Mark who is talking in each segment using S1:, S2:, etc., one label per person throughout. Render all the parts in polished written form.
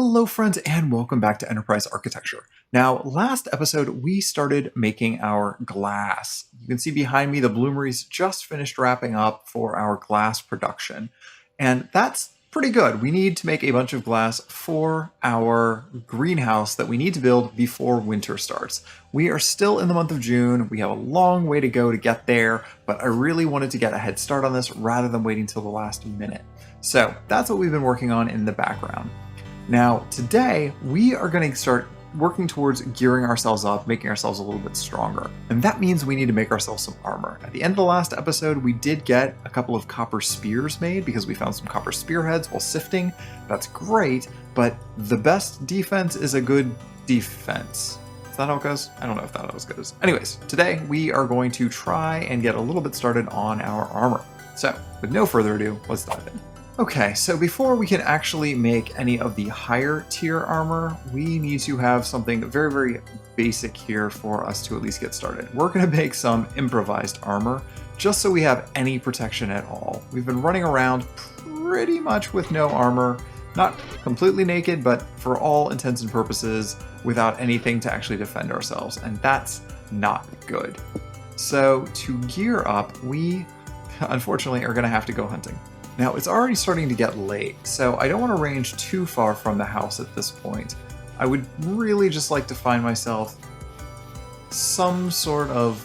S1: Hello friends and welcome back to Enterprise Architecture. Now, last episode we started making our glass. You can see behind me the bloomeries just finished wrapping up for our glass production. And that's pretty good. We need to make a bunch of glass for our greenhouse that we need to build before winter starts. We are still in the month of June. We have a long way to go to get there, but I really wanted to get a head start on this rather than waiting till the last minute. So that's what we've been working on in the background. Now, today, we are going to start working towards gearing ourselves up, making ourselves a little bit stronger. And that means we need to make ourselves some armor. At the end of the last episode, we did get a couple of copper spears made because we found some copper spearheads while sifting. That's great, but the best defense is a good defense. Is that how it goes? I don't know if that always goes. Anyways, today we are going to try and get a little bit started on our armor. So, with no further ado, let's dive in. Okay, so before we can actually make any of the higher tier armor, we need to have something very, very basic here for us to at least get started. We're going to make some improvised armor, just so we have any protection at all. We've been running around pretty much with no armor, not completely naked, but for all intents and purposes, without anything to actually defend ourselves, and that's not good. So to gear up, we unfortunately are going to have to go hunting. Now, it's already starting to get late, so I don't want to range too far from the house at this point. I would really just like to find myself some sort of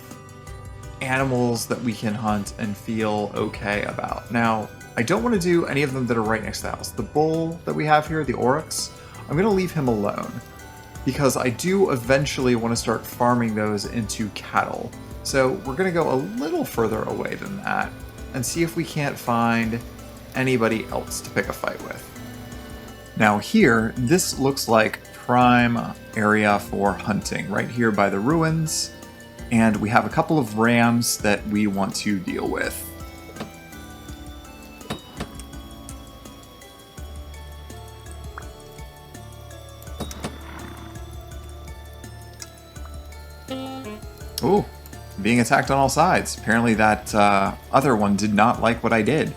S1: animals that we can hunt and feel okay about. Now, I don't want to do any of them that are right next to the house. The bull that we have here, the oryx, I'm going to leave him alone because I do eventually want to start farming those into cattle. So we're going to go a little further away than that and see if we can't find anybody else to pick a fight with. Now here, this looks like prime area for hunting, right here by the ruins, and we have a couple of rams that we want to deal with. Oh, being attacked on all sides. Apparently that other one did not like what I did.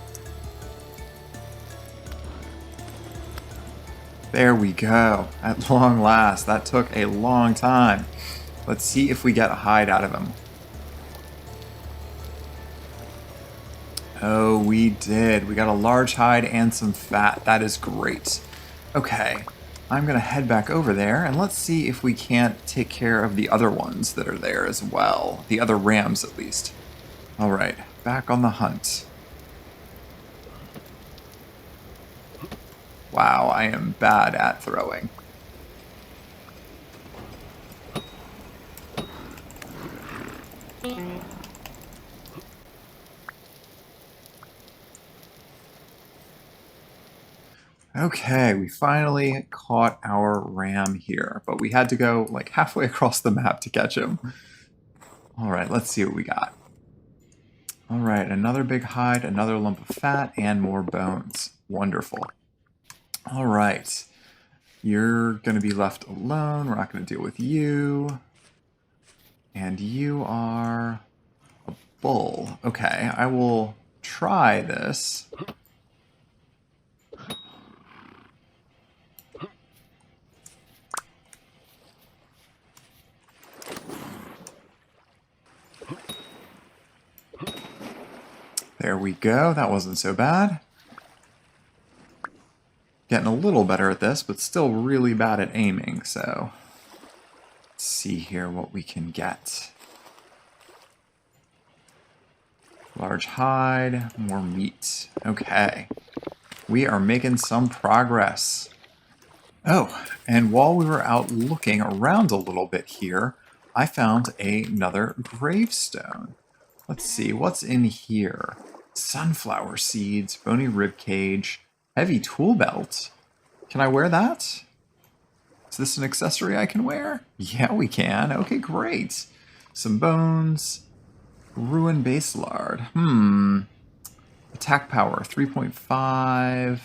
S1: There we go. At long last. That took a long time. Let's see if we get a hide out of him. Oh, we did. We got a large hide and some fat. That is great. Okay. I'm going to head back over there and let's see if we can't take care of the other ones that are there as well. The other rams, at least. Alright. Back on the hunt. Wow, I am bad at throwing. Okay, we finally caught our ram here, but we had to go like halfway across the map to catch him. Alright, let's see what we got. Alright, another big hide, another lump of fat, and more bones. Wonderful. All right, you're going to be left alone. We're not going to deal with you. And you are a bull. Okay, I will try this. There we go. That wasn't so bad. Getting a little better at this, but still really bad at aiming, so let's see here what we can get. Large hide, more meat. Okay. We are making some progress. Oh, and while we were out looking around a little bit here, I found another gravestone. Let's see, what's in here? Sunflower seeds, bony rib cage, heavy tool belt. Can I wear that? Is this an accessory I can wear? Yeah, we can. Okay, great. Some bones. Ruin base lard. Attack power, 3.5.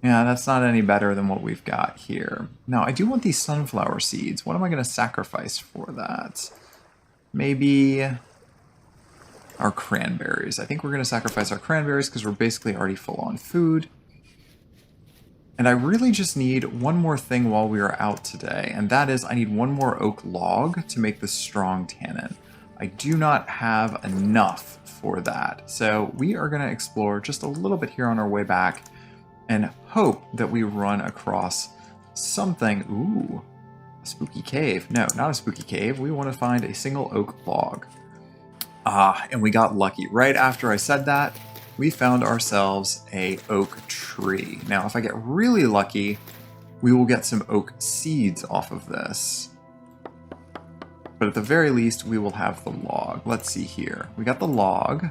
S1: Yeah, that's not any better than what we've got here. Now, I do want these sunflower seeds. What am I going to sacrifice for that? Maybe our cranberries. I think we're going to sacrifice our cranberries because we're basically already full on food. And I really just need one more thing while we are out today, and that is I need one more oak log to make the strong tannin. I do not have enough for that, so we are going to explore just a little bit here on our way back and hope that we run across something. Ooh, a spooky cave. No, not a spooky cave. We want to find a single oak log. Ah, and we got lucky. Right after I said that, we found ourselves a oak tree. Now, if I get really lucky, we will get some oak seeds off of this. But at the very least, we will have the log. Let's see here. We got the log.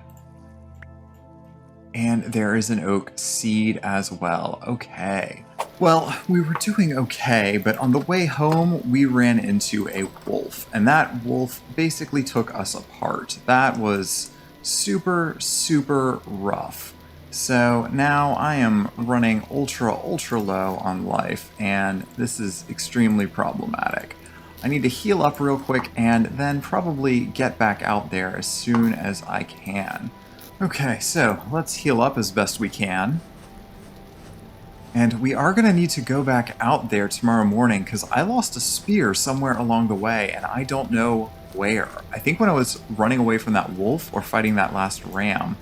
S1: And there is an oak seed as well. Okay. Well, we were doing okay, but on the way home, we ran into a wolf. And that wolf basically took us apart. That was super, super rough. So now I am running ultra low on life, and this is extremely problematic. I need to heal up real quick and then probably get back out there as soon as I can. Okay, so let's heal up as best we can. And we are going to need to go back out there tomorrow morning because I lost a spear somewhere along the way and I don't know where. I think when I was running away from that wolf or fighting that last ram.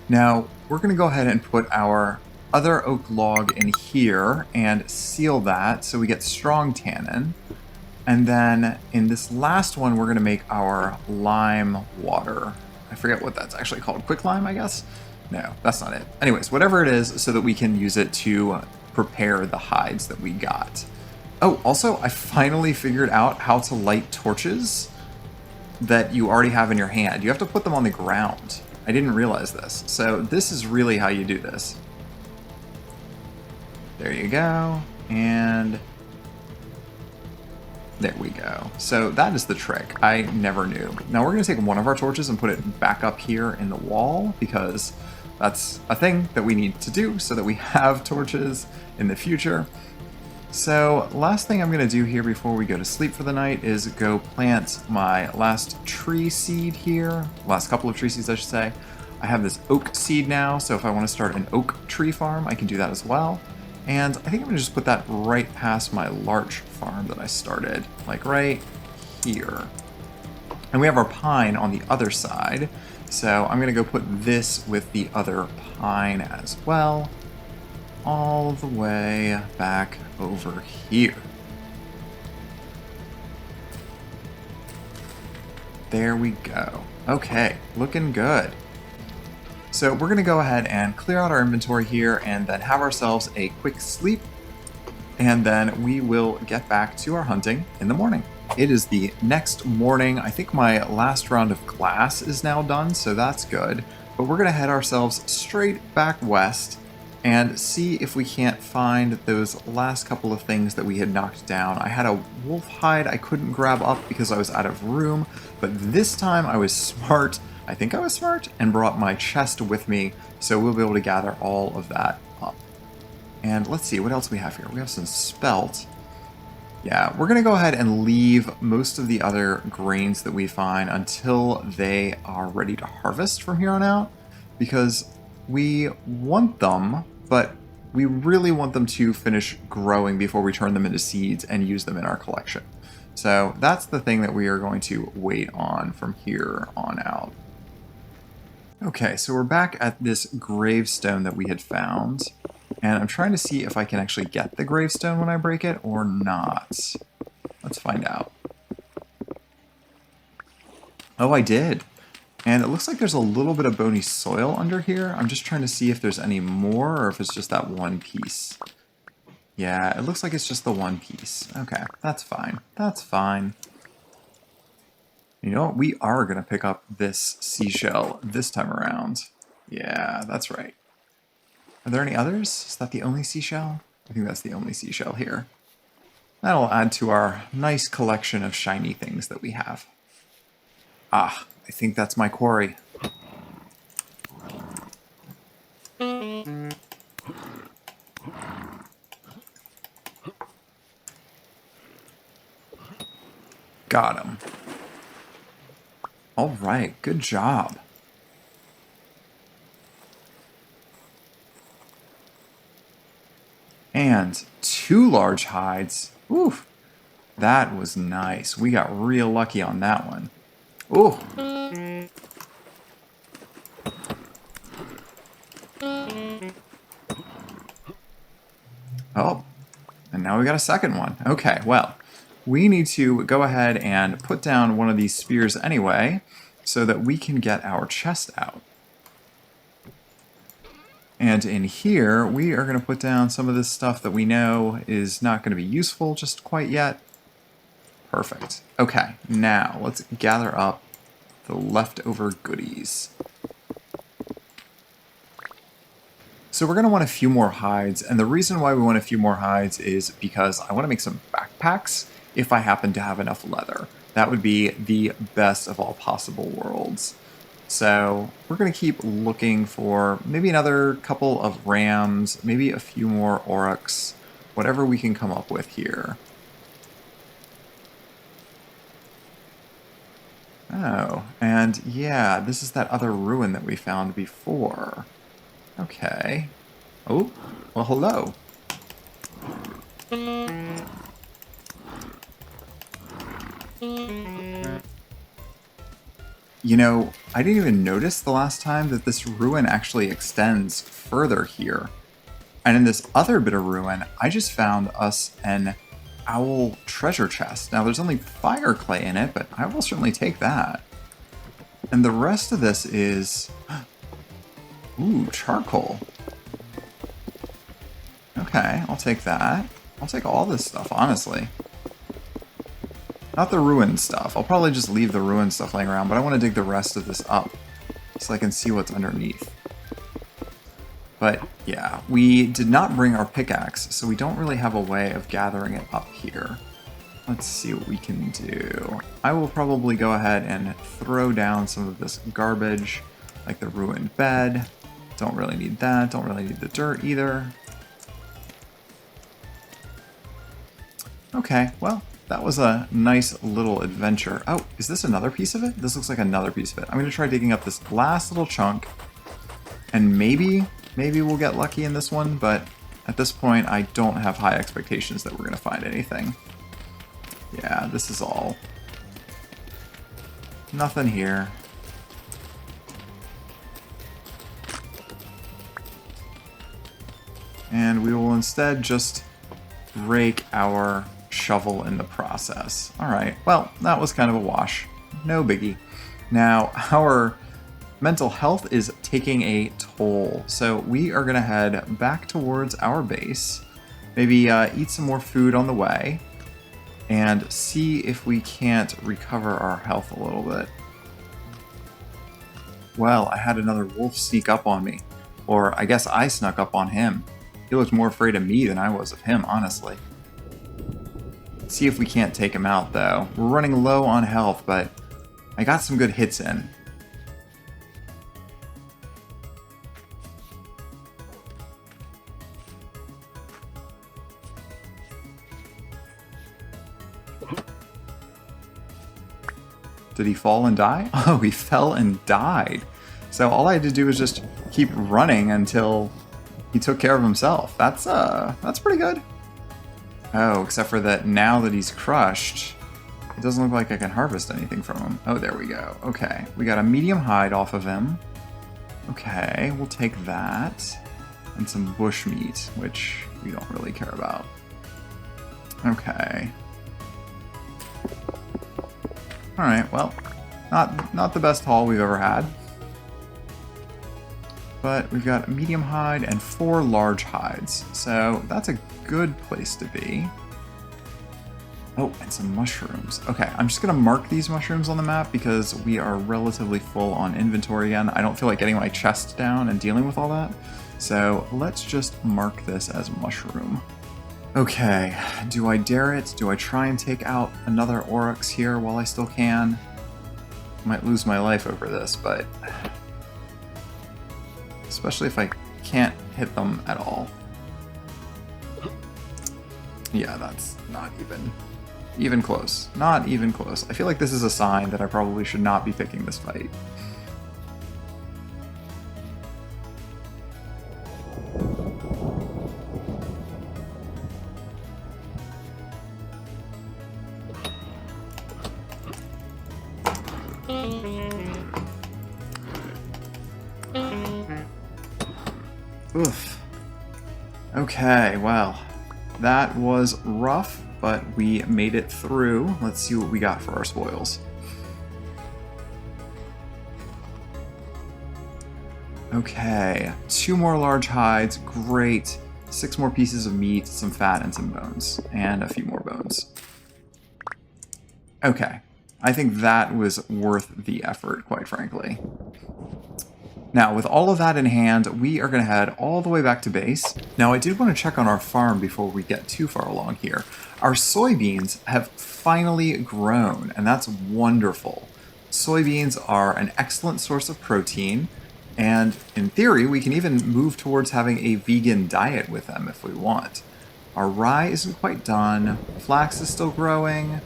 S1: Now, we're going to go ahead and put our other oak log in here and seal that so we get strong tannin. And then in this last one, we're going to make our lime water. I forget what that's actually called. Quicklime, I guess? No, that's not it. Anyways, whatever it is, so that we can use it to prepare the hides that we got. Oh, also, I finally figured out how to light torches that you already have in your hand. You have to put them on the ground. I didn't realize this. So this is really how you do this. There you go. And there we go. So that is the trick. I never knew. Now we're going to take one of our torches and put it back up here in the wall because that's a thing that we need to do so that we have torches in the future. So last thing I'm going to do here before we go to sleep for the night is go plant my last tree seed here. Last couple of tree seeds, I should say. I have this oak seed now, so if I want to start an oak tree farm, I can do that as well. And I think I'm going to just put that right past my larch farm that I started, like right here. And we have our pine on the other side, so I'm going to go put this with the other pine as well, all the way back over here. There we go. Okay, looking good. So we're going to go ahead and clear out our inventory here and then have ourselves a quick sleep. And then we will get back to our hunting in the morning. It is the next morning. I think my last round of glass is now done, so that's good. But we're going to head ourselves straight back west and see if we can't find those last couple of things that we had knocked down. I had a wolf hide I couldn't grab up because I was out of room, but this time I was smart. I think I was smart and brought my chest with me, so we'll be able to gather all of that up. And let's see, what else we have here? We have some spelt. Yeah, we're going to go ahead and leave most of the other grains that we find until they are ready to harvest from here on out, because we want them, but we really want them to finish growing before we turn them into seeds and use them in our collection. So that's the thing that we are going to wait on from here on out. Okay, so we're back at this gravestone that we had found, and I'm trying to see if I can actually get the gravestone when I break it or not. Let's find out. Oh, I did. And it looks like there's a little bit of bony soil under here. I'm just trying to see if there's any more or if it's just that one piece. Yeah, it looks like it's just the one piece. Okay, that's fine. That's fine. You know what? We are going to pick up this seashell this time around. Yeah, that's right. Are there any others? Is that the only seashell? I think that's the only seashell here. That'll add to our nice collection of shiny things that we have. Ah, I think that's my quarry. Got him. All right, good job. And And 2 large hides. Oof, that was nice. We got real lucky on that one. Ooh. Oh, and now we got a second one. Okay, well, we need to go ahead and put down one of these spears anyway, so that we can get our chest out. And in here, we are going to put down some of this stuff that we know is not going to be useful just quite yet. Perfect. Okay, now let's gather up the leftover goodies. So we're going to want a few more hides, and the reason why we want a few more hides is because I want to make some backpacks if I happen to have enough leather. That would be the best of all possible worlds. So we're going to keep looking for maybe another couple of rams, maybe a few more oryx, whatever we can come up with here. Oh, and yeah, this is that other ruin that we found before. Okay. Oh, well, hello. You know, I didn't even notice the last time that this ruin actually extends further here. And in this other bit of ruin, I just found us an owl treasure chest. Now, there's only fire clay in it, but I will certainly take that. And the rest of this is... Ooh, charcoal. Okay, I'll take that. I'll take all this stuff, honestly. Not the ruined stuff. I'll probably just leave the ruined stuff laying around, but I want to dig the rest of this up so I can see what's underneath. But yeah, we did not bring our pickaxe, so we don't really have a way of gathering it up here. Let's see what we can do. I will probably go ahead and throw down some of this garbage, like the ruined bed. Don't really need that. Don't really need the dirt either. Okay, well, that was a nice little adventure. Oh, is this another piece of it? This looks like another piece of it. I'm going to try digging up this last little chunk, and maybe we'll get lucky in this one, but at this point, I don't have high expectations that we're going to find anything. Yeah, this is all. Nothing here. And we will instead just break our shovel in the process. Alright, well, that was kind of a wash. No biggie. Now, our mental health is taking a toll, so we are going to head back towards our base, maybe eat some more food on the way, and see if we can't recover our health a little bit. Well, I had another wolf sneak up on me, or I guess I snuck up on him. He looked more afraid of me than I was of him, honestly. Let's see if we can't take him out, though. We're running low on health, but I got some good hits in. Did he fall and die? Oh, he fell and died. So all I had to do was just keep running until he took care of himself. That's pretty good. Oh, except for that now that he's crushed, it doesn't look like I can harvest anything from him. Oh, there we go. Okay, we got a medium hide off of him. Okay, we'll take that. And some bush meat, which we don't really care about. Okay. Alright, well, not the best haul we've ever had. But we've got a medium hide and 4 large hides, so that's a good place to be. Oh, and some mushrooms. Okay, I'm just going to mark these mushrooms on the map because we are relatively full on inventory again. I don't feel like getting my chest down and dealing with all that, so let's just mark this as mushroom. Okay, do I dare it? Do I try and take out another oryx here while I still can? Might lose my life over this, but... especially if I can't hit them at all. Yeah, that's not even close. Not even close. I feel like this is a sign that I probably should not be picking this fight. Oof. Okay, well, that was rough, but we made it through. Let's see what we got for our spoils. Okay, 2 more large hides, great. 6 more pieces of meat, some fat, and some bones. And a few more bones. Okay, I think that was worth the effort, quite frankly. Now, with all of that in hand, we are going to head all the way back to base. Now, I did want to check on our farm before we get too far along here. Our soybeans have finally grown, and that's wonderful. Soybeans are an excellent source of protein, and in theory, we can even move towards having a vegan diet with them if we want. Our rye isn't quite done. Flax is still growing.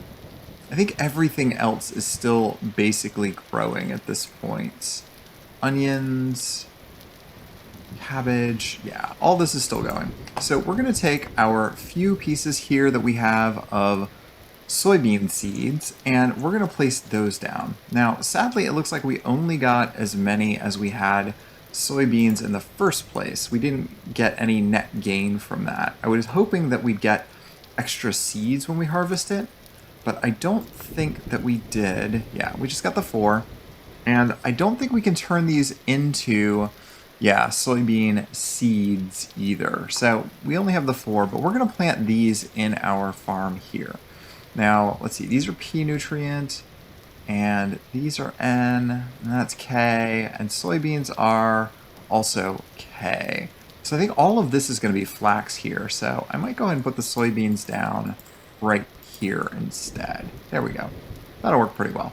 S1: I think everything else is still basically growing at this point. Onions, cabbage, yeah, all this is still going. So we're going to take our few pieces here that we have of soybean seeds, and we're going to place those down. Now, sadly, it looks like we only got as many as we had soybeans in the first place. We didn't get any net gain from that. I was hoping that we'd get extra seeds when we harvest it, but I don't think that we did. Yeah, we just got the 4. And I don't think we can turn these into, soybean seeds either. So we only have the 4, but we're going to plant these in our farm here. Now, let's see, these are P nutrient, and these are N, and that's K, and soybeans are also K. So I think all of this is going to be flax here, so I might go ahead and put the soybeans down right here instead. There we go. That'll work pretty well.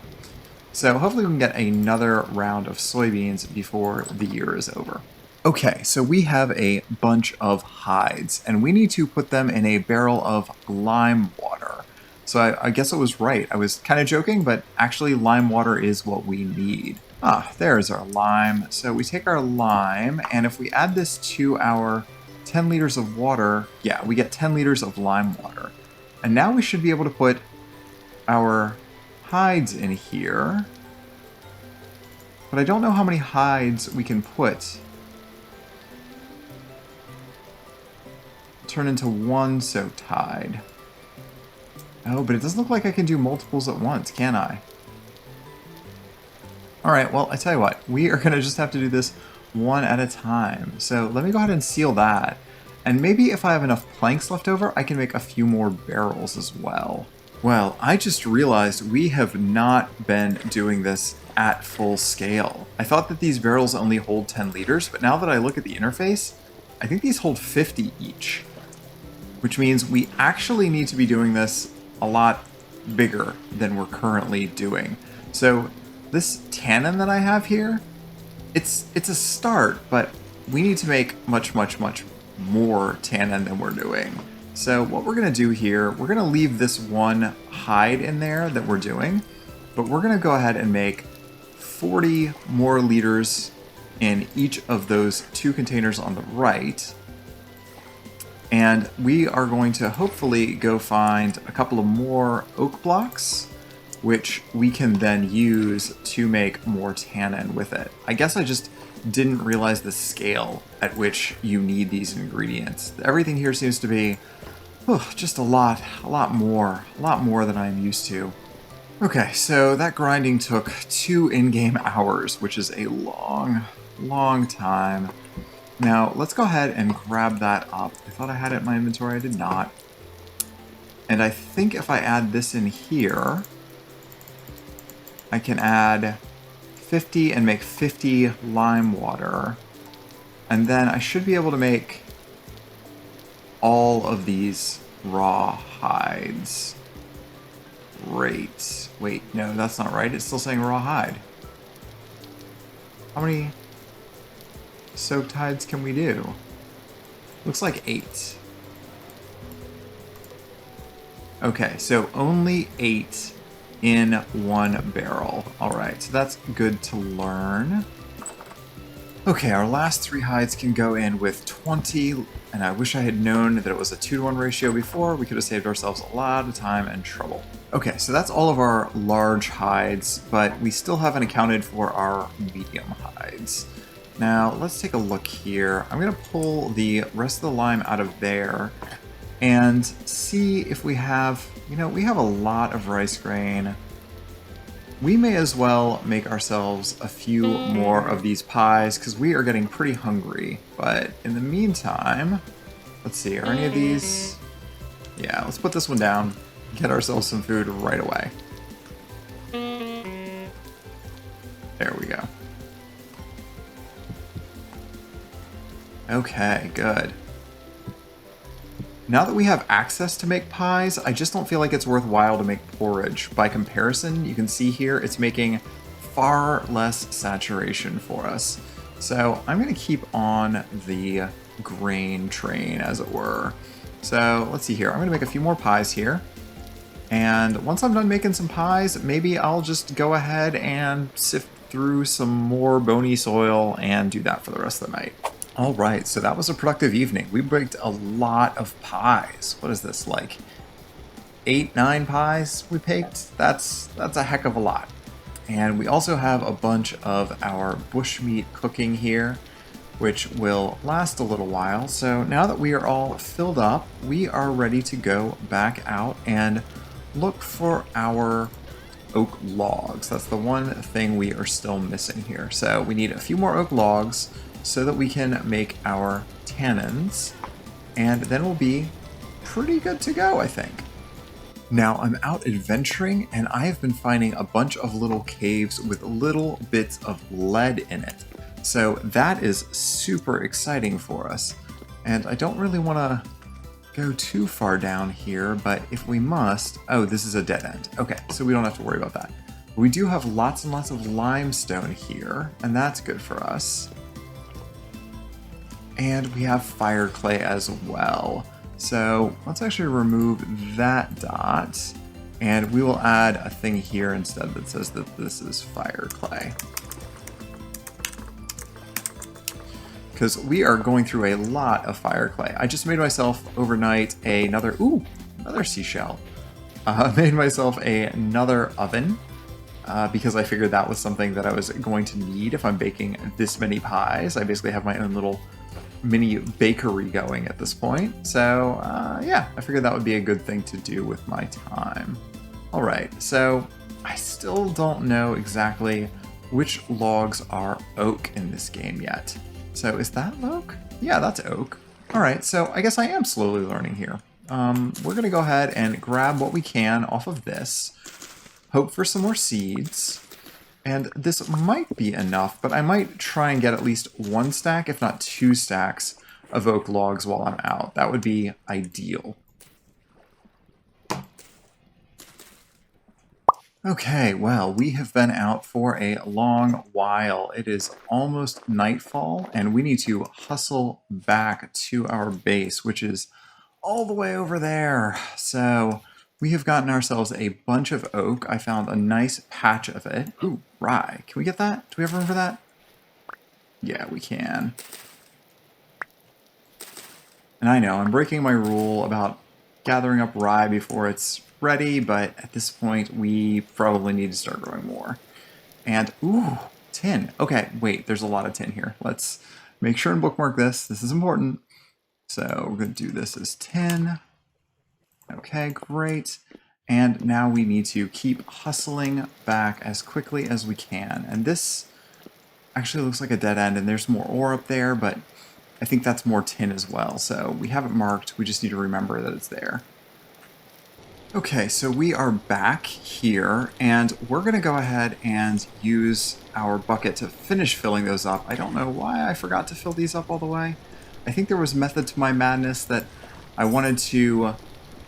S1: So hopefully we can get another round of soybeans before the year is over. Okay, so we have a bunch of hides, and we need to put them in a barrel of lime water. So I guess I was right. I was kind of joking, but actually lime water is what we need. Ah, there's our lime. So we take our lime, and if we add this to our 10 liters of water, yeah, we get 10 liters of lime water. And now we should be able to put our hides in here, but I don't know how many hides we can put. Turn into 1 soaked hide. Oh, but it doesn't look like I can do multiples at once, can I? Alright, well, I tell you what, we are going to just have to do this one at a time. So let me go ahead and seal that. And maybe if I have enough planks left over, I can make a few more barrels as well. Well, I just realized we have not been doing this at full scale. I thought that these barrels only hold 10 liters, but now that I look at the interface, I think these hold 50 each. Which means we actually need to be doing this a lot bigger than we're currently doing. So this tannin that I have here, it's a start, but we need to make much, much, much more tannin than we're doing. So what we're going to do here, we're going to leave this 1 hide in there that we're doing, but we're going to go ahead and make 40 more liters in each of those 2 containers on the right. And we are going to hopefully go find a couple of more oak blocks, which we can then use to make more tannin with it. I guess I just didn't realize the scale at which you need these ingredients. Everything here seems to be just a lot more than I'm used to. Okay, so that grinding took 2 in-game hours, which is a long time. Now, let's go ahead and grab that up. I thought I had it in my inventory, I did not. And I think if I add this in here, I can add 50 and make 50 lime water. And then I should be able to make all of these raw hides. Great. Wait, no, that's not right. It's still saying raw hide. How many soaked hides can we do? Looks like 8. Okay, so only 8 in 1 barrel. Alright, so that's good to learn. Okay, our last 3 hides can go in with 20, and I wish I had known that it was a 2-to-1 ratio before. We could have saved ourselves a lot of time and trouble. Okay, so that's all of our large hides, but we still haven't accounted for our medium hides. Now, let's take a look here. I'm going to pull the rest of the lime out of there and see if we have, we have a lot of rice grain. We may as well make ourselves a few more of these pies because we are getting pretty hungry. But in the meantime, let's see, are any of these? Yeah, let's put this one down, get ourselves some food right away. There we go. Okay, good. Now that we have access to make pies, I just don't feel like it's worthwhile to make porridge. By comparison, you can see here it's making far less saturation for us. So I'm going to keep on the grain train, as it were. So let's see here. I'm going to make a few more pies here. And once I'm done making some pies, maybe I'll just go ahead and sift through some more bony soil and do that for the rest of the night. All right, so that was a productive evening. We baked a lot of pies. What is this, like 8, 9 pies we baked? That's a heck of a lot. And we also have a bunch of our bushmeat cooking here, which will last a little while. So now that we are all filled up, we are ready to go back out and look for our oak logs. That's the one thing we are still missing here. So we need a few more oak logs so that we can make our tannins, and then we'll be pretty good to go, I think. Now I'm out adventuring, and I have been finding a bunch of little caves with little bits of lead in it. So that is super exciting for us. And I don't really want to go too far down here, but if we must... Oh, this is a dead end. Okay, so we don't have to worry about that. We do have lots and lots of limestone here, and that's good for us. And we have fire clay as well. So let's actually remove that dot, and we will add a thing here instead that says that this is fire clay. Because we are going through a lot of fire clay. I just made myself overnight another seashell. Made myself another oven because I figured that was something that I was going to need if I'm baking this many pies. I basically have my own little mini bakery going at this point. So yeah, I figured that would be a good thing to do with my time. All right, so I still don't know exactly which logs are oak in this game yet. So is that oak? Yeah, that's oak. All right, so I guess I am slowly learning here. We're gonna go ahead and grab what we can off of this, hope for some more seeds. And this might be enough, but I might try and get at least 1 stack, if not 2 stacks, of oak logs while I'm out. That would be ideal. Okay, well, we have been out for a long while. It is almost nightfall, and we need to hustle back to our base, which is all the way over there. So we have gotten ourselves a bunch of oak. I found a nice patch of it. Ooh, rye. Can we get that? Do we have room for that? Yeah, we can. And I know, I'm breaking my rule about gathering up rye before it's ready, but at this point, we probably need to start growing more. And, ooh, tin. Okay, wait, there's a lot of tin here. Let's make sure and bookmark this. This is important. So we're going to do this as 10. Okay, great. And now we need to keep hustling back as quickly as we can. And this actually looks like a dead end, and there's more ore up there, but I think that's more tin as well. So we have it marked. We just need to remember that it's there. Okay, so we are back here, and we're going to go ahead and use our bucket to finish filling those up. I don't know why I forgot to fill these up all the way. I think there was method to my madness that I wanted to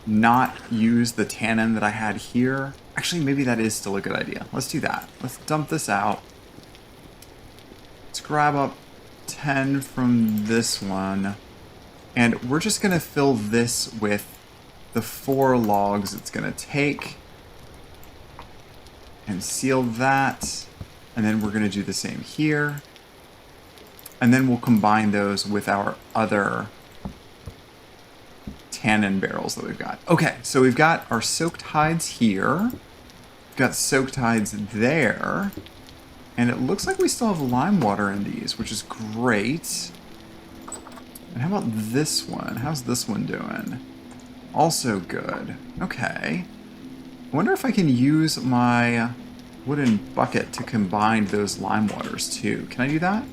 S1: not use the tannin that I had here. Actually, maybe that is still a good idea. Let's do that. Let's dump this out. Let's grab up 10 from this one, and we're just going to fill this with the 4 logs it's going to take and seal that, and then we're going to do the same here, and then we'll combine those with our other tannin barrels that we've got. Okay, so we've got our soaked hides here, we've got soaked hides there, And it looks like we still have lime water in these, which is great. And how about this one? How's this one doing? Also good. Okay. I wonder if I can use my wooden bucket to combine those lime waters too. Can I do that?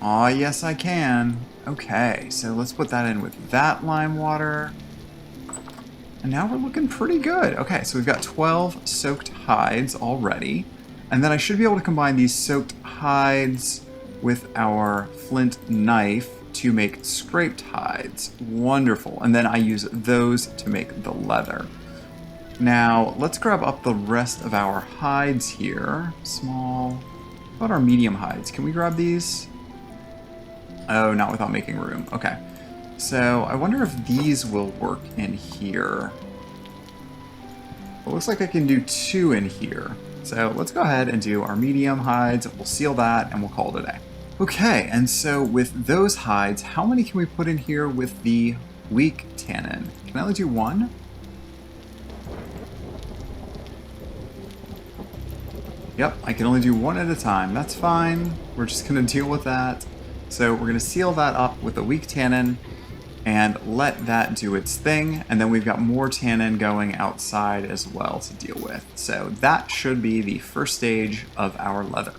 S1: Aw, yes I can. Okay, so let's put that in with that lime water. And now we're looking pretty good. Okay, so we've got 12 soaked hides already. And then I should be able to combine these soaked hides with our flint knife to make scraped hides. Wonderful. And then I use those to make the leather. Now, let's grab up the rest of our hides here. Small. What about our medium hides? Can we grab these? Oh, not without making room. Okay. So, I wonder if these will work in here. It looks like I can do 2 in here. So, let's go ahead and do our medium hides. We'll seal that and we'll call it a day. Okay, and so with those hides, how many can we put in here with the weak tannin? Can I only do 1? Yep, I can only do 1 at a time. That's fine. We're just going to deal with that. So we're going to seal that up with a weak tannin and let that do its thing. And then we've got more tannin going outside as well to deal with. So that should be the first stage of our leather.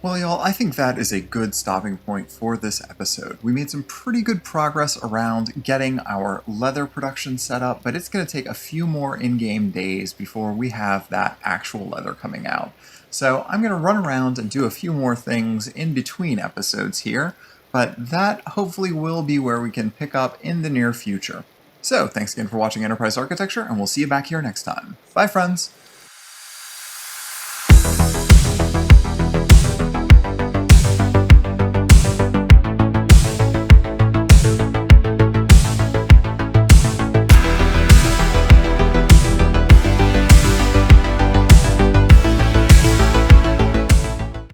S1: Well, y'all, I think that is a good stopping point for this episode. We made some pretty good progress around getting our leather production set up, but it's going to take a few more in-game days before we have that actual leather coming out. So I'm going to run around and do a few more things in between episodes here, but that hopefully will be where we can pick up in the near future. So thanks again for watching Enterprise Architecture, and we'll see you back here next time. Bye, friends!